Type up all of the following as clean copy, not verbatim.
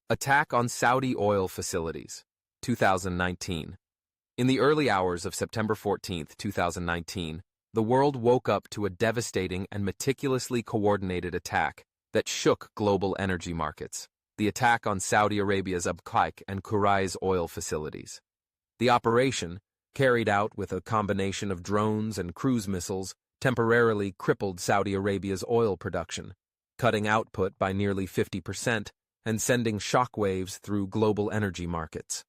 Attack on Saudi oil facilities, 2019. In the early hours of September 14, 2019, the world woke up to a devastating and meticulously coordinated attack that shook global energy markets. The attack on Saudi Arabia's Abqaiq and Quraiz oil facilities. The operation, carried out with a combination of drones and cruise missiles, temporarily crippled Saudi Arabia's oil production, cutting output by nearly 50% and sending shockwaves through global energy markets.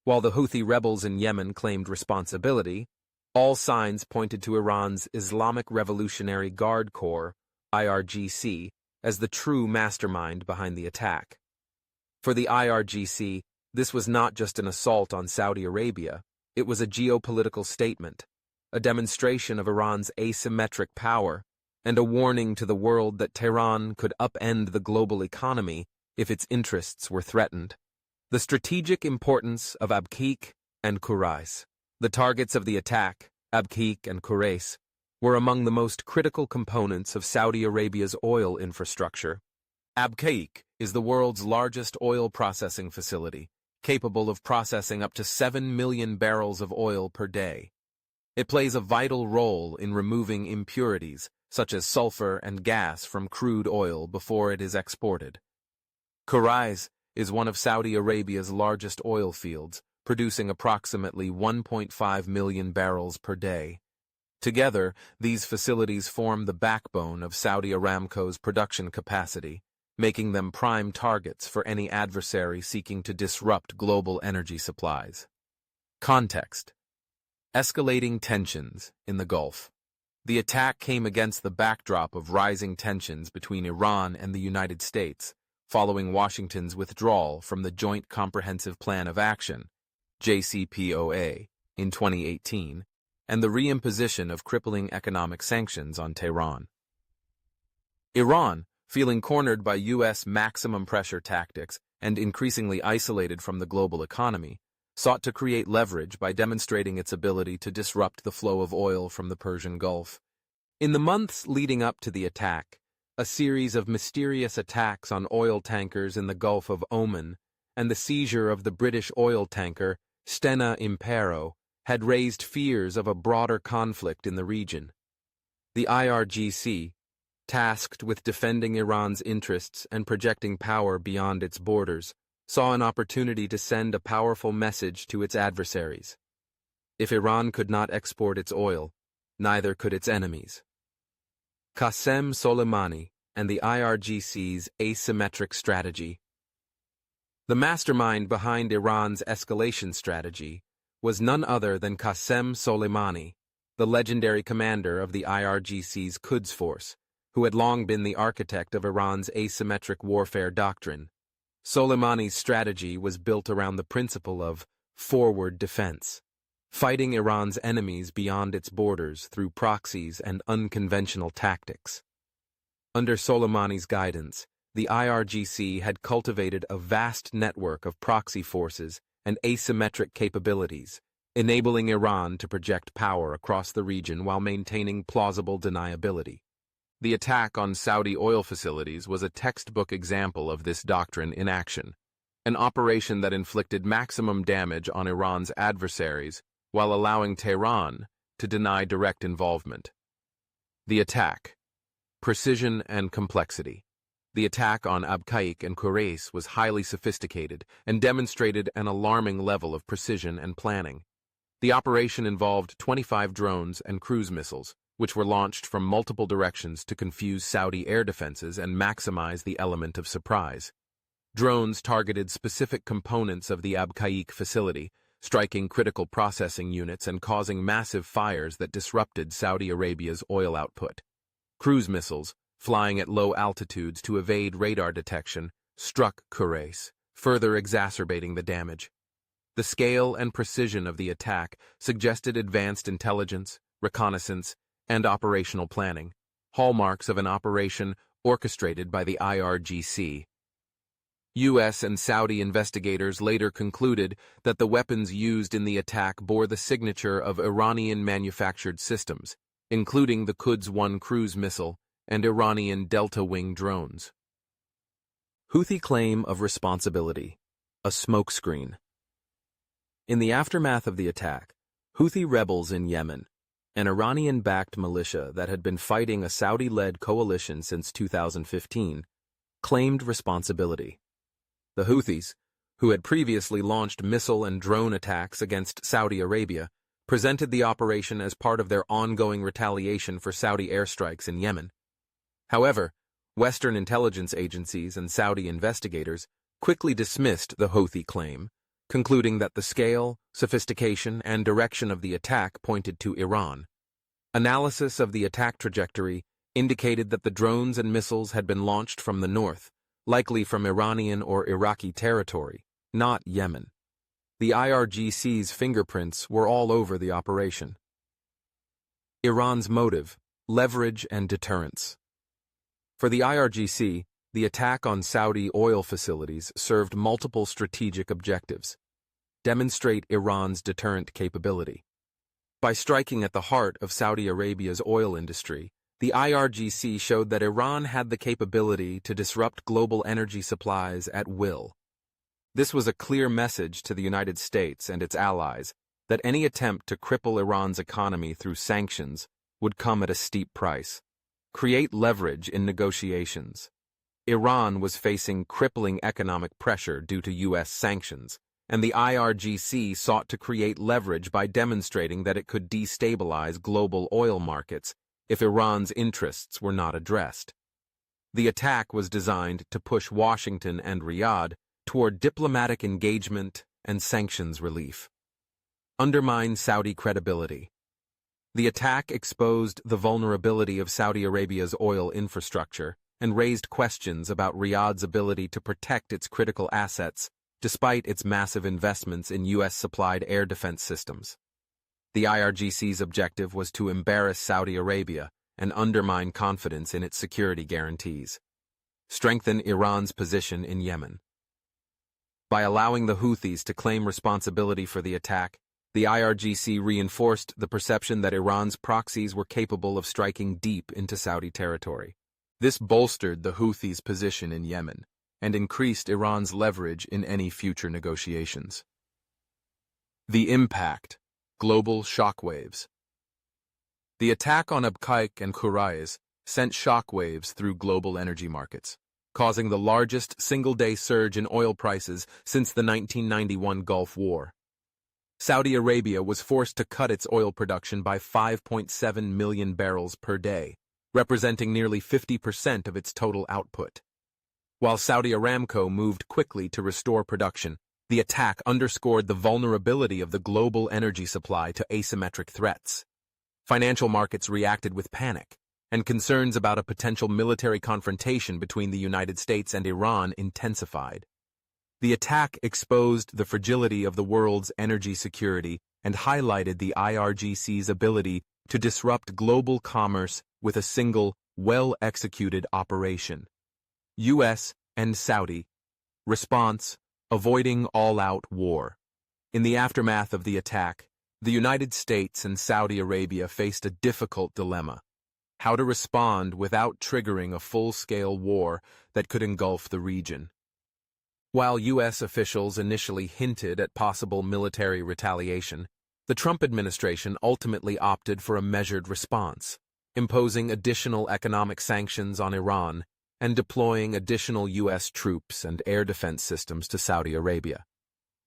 While the Houthi rebels in Yemen claimed responsibility, all signs pointed to Iran's Islamic Revolutionary Guard Corps, IRGC, as the true mastermind behind the attack. For the IRGC, this was not just an assault on Saudi Arabia, it was a geopolitical statement, a demonstration of Iran's asymmetric power, and a warning to the world that Tehran could upend the global economy if its interests were threatened. The strategic importance of Abqaiq and Quraiz. The targets of the attack, Abqaiq and Quraiz, were among the most critical components of Saudi Arabia's oil infrastructure. Abqaiq is the world's largest oil processing facility, capable of processing up to 7 million barrels of oil per day. It plays a vital role in removing impurities, such as sulfur and gas from crude oil before it is exported. Quraiz is one of Saudi Arabia's largest oil fields, producing approximately 1.5 million barrels per day. Together, these facilities form the backbone of Saudi Aramco's production capacity, making them prime targets for any adversary seeking to disrupt global energy supplies. Context: escalating tensions in the Gulf. The attack came against the backdrop of rising tensions between Iran and the United States, following Washington's withdrawal from the Joint Comprehensive Plan of Action, JCPOA, in 2018, and the reimposition of crippling economic sanctions on Tehran. Iran, feeling cornered by U.S. maximum pressure tactics and increasingly isolated from the global economy, sought to create leverage by demonstrating its ability to disrupt the flow of oil from the Persian Gulf. In the months leading up to the attack, a series of mysterious attacks on oil tankers in the Gulf of Oman and the seizure of the British oil tanker Stena Impero had raised fears of a broader conflict in the region. The IRGC, tasked with defending Iran's interests and projecting power beyond its borders, saw an opportunity to send a powerful message to its adversaries. If Iran could not export its oil, neither could its enemies. Qasem Soleimani and the IRGC's asymmetric strategy. The mastermind behind Iran's escalation strategy was none other than Qasem Soleimani, the legendary commander of the IRGC's Quds Force, who had long been the architect of Iran's asymmetric warfare doctrine. Soleimani's strategy was built around the principle of forward defense, fighting Iran's enemies beyond its borders through proxies and unconventional tactics. Under Soleimani's guidance, the IRGC had cultivated a vast network of proxy forces and asymmetric capabilities, enabling Iran to project power across the region while maintaining plausible deniability. The attack on Saudi oil facilities was a textbook example of this doctrine in action, an operation that inflicted maximum damage on Iran's adversaries while allowing Tehran to deny direct involvement. The attack. Precision and complexity. The attack on Abqaiq and Quraiz was highly sophisticated and demonstrated an alarming level of precision and planning. The operation involved 25 drones and cruise missiles, which were launched from multiple directions to confuse Saudi air defenses and maximize the element of surprise. Drones targeted specific components of the Abqaiq facility, striking critical processing units and causing massive fires that disrupted Saudi Arabia's oil output. Cruise missiles, flying at low altitudes to evade radar detection, struck Quraiz, further exacerbating the damage. The scale and precision of the attack suggested advanced intelligence, reconnaissance, and operational planning, hallmarks of an operation orchestrated by the IRGC. U.S. and Saudi investigators later concluded that the weapons used in the attack bore the signature of Iranian-manufactured systems, including the Quds-1 cruise missile and Iranian Delta Wing drones. Houthi claim of responsibility, a smokescreen. In the aftermath of the attack, Houthi rebels in Yemen, an Iranian-backed militia that had been fighting a Saudi-led coalition since 2015, claimed responsibility. The Houthis, who had previously launched missile and drone attacks against Saudi Arabia, presented the operation as part of their ongoing retaliation for Saudi airstrikes in Yemen. However, Western intelligence agencies and Saudi investigators quickly dismissed the Houthi claim, concluding that the scale, sophistication, and direction of the attack pointed to Iran. Analysis of the attack trajectory indicated that the drones and missiles had been launched from the north, likely from Iranian or Iraqi territory, not Yemen. The IRGC's fingerprints were all over the operation. Iran's motive: leverage and deterrence. For the IRGC, the attack on Saudi oil facilities served multiple strategic objectives. Demonstrate Iran's deterrent capability. By striking at the heart of Saudi Arabia's oil industry, the IRGC showed that Iran had the capability to disrupt global energy supplies at will. This was a clear message to the United States and its allies that any attempt to cripple Iran's economy through sanctions would come at a steep price. Create leverage in negotiations. Iran was facing crippling economic pressure due to U.S. sanctions, and the IRGC sought to create leverage by demonstrating that it could destabilize global oil markets if Iran's interests were not addressed. The attack was designed to push Washington and Riyadh toward diplomatic engagement and sanctions relief. Undermine Saudi credibility. The attack exposed the vulnerability of Saudi Arabia's oil infrastructure and raised questions about Riyadh's ability to protect its critical assets despite its massive investments in U.S.-supplied air defense systems. The IRGC's objective was to embarrass Saudi Arabia and undermine confidence in its security guarantees. Strengthen Iran's position in Yemen. By allowing the Houthis to claim responsibility for the attack, the IRGC reinforced the perception that Iran's proxies were capable of striking deep into Saudi territory. This bolstered the Houthis' position in Yemen and increased Iran's leverage in any future negotiations. The impact: global shockwaves. The attack on Abqaiq and Khurais sent shockwaves through global energy markets, causing the largest single-day surge in oil prices since the 1991 Gulf War. Saudi Arabia was forced to cut its oil production by 5.7 million barrels per day, representing nearly 50% of its total output. While Saudi Aramco moved quickly to restore production, the attack underscored the vulnerability of the global energy supply to asymmetric threats. Financial markets reacted with panic, and concerns about a potential military confrontation between the United States and Iran intensified. The attack exposed the fragility of the world's energy security and highlighted the IRGC's ability to disrupt global commerce with a single, well-executed operation. U.S. and Saudi. Response: avoiding all-out war. In the aftermath of the attack, the United States and Saudi Arabia faced a difficult dilemma: how to respond without triggering a full-scale war that could engulf the region. While U.S. officials initially hinted at possible military retaliation, the Trump administration ultimately opted for a measured response, imposing additional economic sanctions on Iran and deploying additional U.S. troops and air defense systems to Saudi Arabia.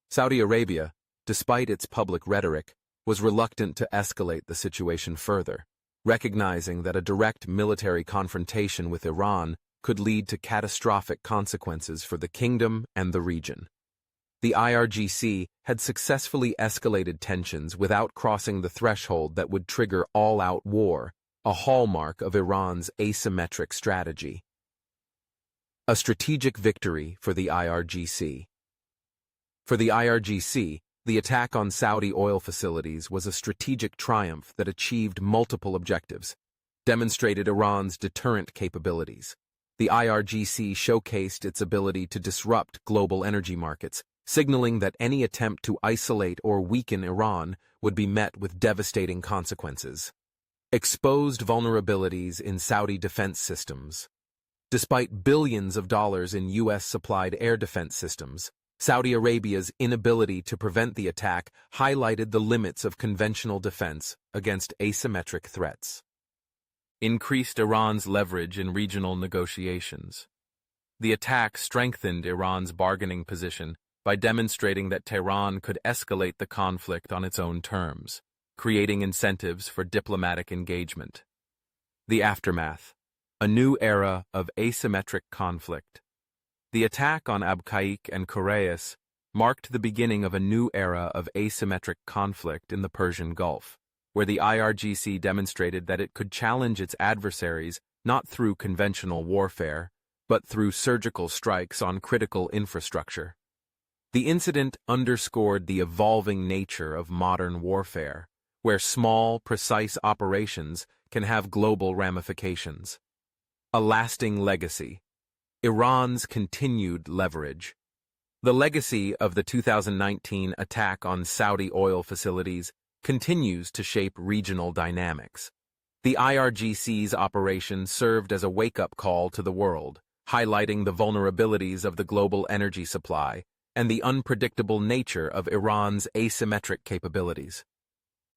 Saudi Arabia, despite its public rhetoric, was reluctant to escalate the situation further, recognizing that a direct military confrontation with Iran could lead to catastrophic consequences for the kingdom and the region. The IRGC had successfully escalated tensions without crossing the threshold that would trigger all-out war, a hallmark of Iran's asymmetric strategy. A strategic victory for the IRGC. For the IRGC, the attack on Saudi oil facilities was a strategic triumph that achieved multiple objectives, demonstrated Iran's deterrent capabilities. The IRGC showcased its ability to disrupt global energy markets, signaling that any attempt to isolate or weaken Iran would be met with devastating consequences. Exposed vulnerabilities in Saudi defense systems. Despite billions of dollars in U.S.-supplied air defense systems, Saudi Arabia's inability to prevent the attack highlighted the limits of conventional defense against asymmetric threats. Increased Iran's leverage in regional negotiations. The attack strengthened Iran's bargaining position by demonstrating that Tehran could escalate the conflict on its own terms, creating incentives for diplomatic engagement. The aftermath. A new era of asymmetric conflict. The attack on Abqaiq and Quraysh marked the beginning of a new era of asymmetric conflict in the Persian Gulf, where the IRGC demonstrated that it could challenge its adversaries not through conventional warfare, but through surgical strikes on critical infrastructure. The incident underscored the evolving nature of modern warfare, where small, precise operations can have global ramifications. A lasting legacy. Iran's continued leverage. The legacy of the 2019 attack on Saudi oil facilities continues to shape regional dynamics. The IRGC's operation served as a wake-up call to the world, highlighting the vulnerabilities of the global energy supply and the unpredictable nature of Iran's asymmetric capabilities.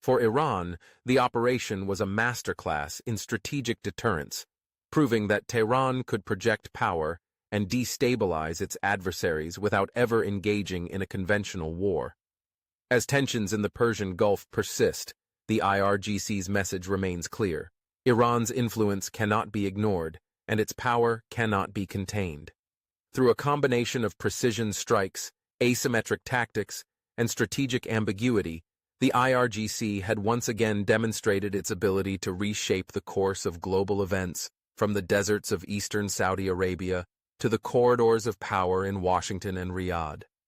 For Iran, the operation was a masterclass in strategic deterrence, proving that Tehran could project power and destabilize its adversaries without ever engaging in a conventional war. As tensions in the Persian Gulf persist, the IRGC's message remains clear. Iran's influence cannot be ignored, and its power cannot be contained. Through a combination of precision strikes, asymmetric tactics, and strategic ambiguity, the IRGC had once again demonstrated its ability to reshape the course of global events, from the deserts of eastern Saudi Arabia to the corridors of power in Washington and Riyadh.